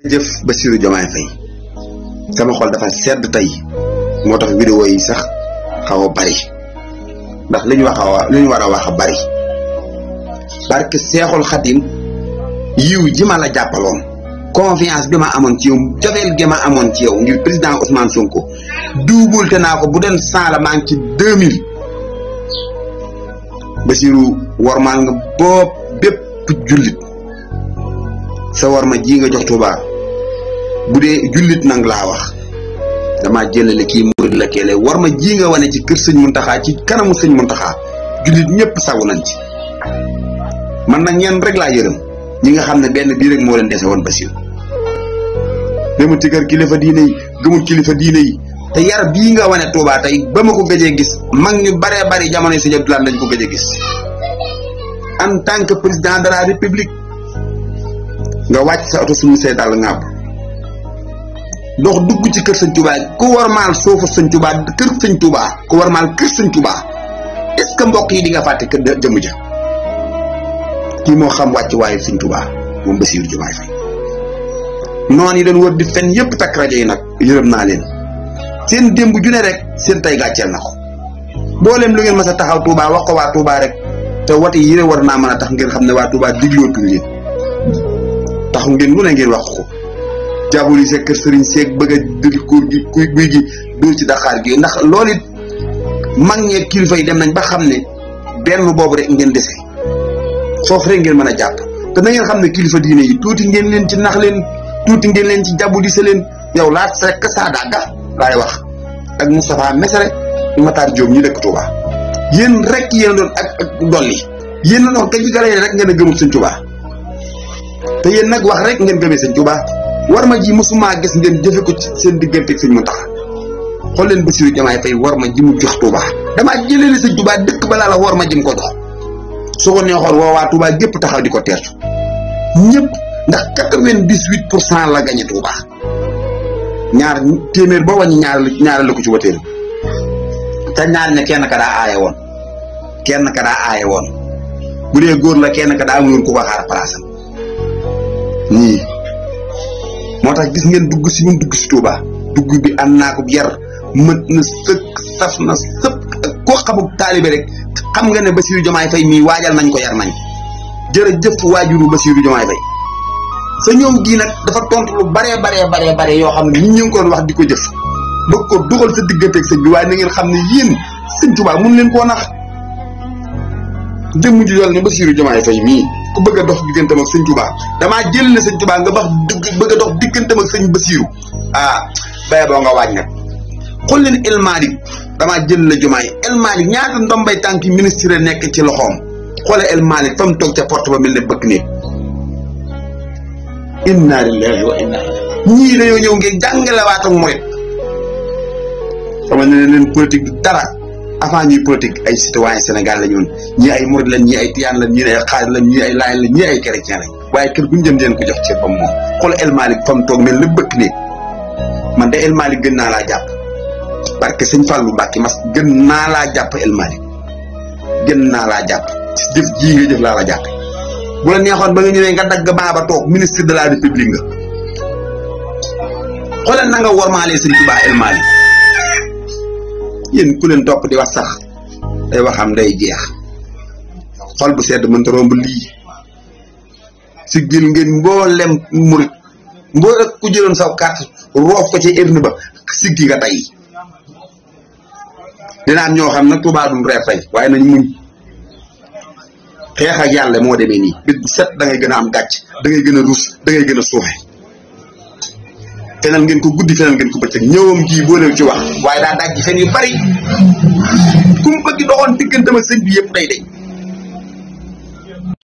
jëf Bassirou Diomaye Faye sama xol dafa sedd tey moo tax vidéo yi sax xaw a bari ndax li ñu war a wax a bari barke Seexul Xadim yiw ji ma la jàppaloon confiance bi ma amoon ci yow cofeel gi ma amoon ci yow ngir président Ousmane Sonko duubul te naa ko bu den 100 la maa ngi ci 2000 Bassirou wormaal nga bopp bépp jullit sa worma ji nga jox Touba bu dee jullit nang laa wax dama jëlale kii murid la keele worma ji nga wane ci kër sëñ Muntaxa ci kanamu sëñ Muntaxa jullit ñëpp sagu nañ ci man nag ñeen rek laa yërëm ñi nga xam ne benn bii rek moo leen dese woon Bassirou demul ci kër kilifa diine yi gëmul kilifa diine yi te yar bii nga wane Touba tey ba ma ko gëjee gis mag ñu baree bari jamono yi sëñ Abdoulaye lañ ko gëjee gis en tant que président de la république nga wàcc sa oto suñu say dal ngàbb dox dugg ci kër sëñ Touba ku war maal soofu sëñ Touba kër sëñ Touba ku war maal kër sëñ Touba est-ce que mbokk yi di nga fàtte kër jëmm ja kii moo xam wàcc waaye sëñ Touba moom Bassirou Diomaye Faye noonu yi doon wër di fen yëpp takk rajo yi nag yërëm naa leen seen démb ju ne rek seen tay gàcceel na ko mboolem lu ngeen mas a taxaw Touba wax ko waa Touba rek te wati yi war naa mën a tax ngeen xam ne waa Touba diglootuñ leen taxu ngeen lu ne ngeen wax ko jàppuli sa kër sëriñ seeg bëgg a dël góor gi kuy guy gi dóor ci Dakar gi ndax loolu it mag ñeeg kilifa yi dem nañ ba xam ne benn boobu rek ngeen dese foofu rek ngeen mën a jàpp te na ngeen xam ne kilifa diine yi tuuti ngeen leen ci nax leen tuuti ngeen leen ci jàppuli sa leen yow laa sekk saadaga laay wax ak Moustapha Messere Matar Diop ñu dëkk Touba yéen rek yéen doon ak dolli yéen doon wax ka ci gala rek ngeen a gëmul sëñ Touba te yéen nag wax rek ngeen gëmee sëñ Touba war ma ji mosuma gis ngeen jëfe ko ci seen diggante ak sëñ Mountakha xool leen Bassirou Diomaye Faye war ma ji mu jox Touba damaa jëlee sëñ Touba dëkk balaa la war ma ji mu ko jox su ko neexoon waa Touba gépp taxaw di ko teertu ñëpp ndax 98% la gañe Touba ñaar téeméer boo wàññi ñaar la ko ci wateelu te ñaar ne kenn ka daa aaye woon bu dee góor la kenn ka daa amuloon ku ko xaar place am nii moo tax gis ngeen dugg si mun dugg si Touba dugg bi am naa ko yar mët na sëkk saf na sëpp koo xamul taalibe rek xam nga ne Bassirou Diomaye Faye mii waajal nañ ko yar nañ jërëjëf waajuru Bassirou Diomaye Faye sa ñoom gii nag dafa tontu lu baree yoo xam ne nit ñi ngi ko doon wax di ko jëf bëgg ko dugal sa diggante ak sëñ bi waaye na ngeen xam ne yéen sëñ Touba mun leen koo nax jëmm ji yool ne Bassirou Diomaye Faye mii ku bëgg a dox digganteem ak sëñ Touba damaa jël ne sëñ Touba nga bëgg a dox digganteem ak sëñ Bassirou baye boo nga waaj nag xool leen El Malick damaa jël la Diomaye El Malick ñaata ndombay tànki ministre nekk ci loxoom xoole El Malick fa mu toog ca porte ba mel ne bëkk néeg inna lillahi wa inna ilayhi ñii dañoo ñëw ngeen jàngalewaat ak murit sama ne leen politique du dara avant ñuy politique ay citoyen Sénégal la ñoon ñii ay murit lañ ñii ay tiyaan lañ ñii ay xaadir lañ ñii ay laayeen lañ ñii ay chrétien lañ waaye kër bu ñu jëm leen ko jox ci bam moom xool El Malick fa mu toog mel na bëkk néeg man de El Malick gën naa laa jàpp parce que sëñ Fallou Mbacke mas gën naa laa jàpp El Malick gën naa laa jàpp ci jëf jii nga jëf laa la jàpp bu la neexoon ba nga ñëwee nga dagg baaba toog ministre de la république nga xoolal na nga wormaalee sëñ Touba El Malick yéen ku leen topp di wax sax day waxam day jeex xol bu sedd mënta romb lii si gil ngeen mboolem murit mboolem ku jëloon saw carte roof ko ci urne ba siggi nga tey dina am ñoo xam nag Touba du reer tey waaye nañ muñ xeex ak yàlla moo demee nii bit bu set da ngay gën a am gàcc da ngay gën a ruus da ngay gën a suufe fenal ngeen ko guddi fenal ngeen ko bëccëg ñëwam gii boo ci wax waaye daa daj fen yu bari kumpa gi doxoon digganteem ak sëñ bi yëpp day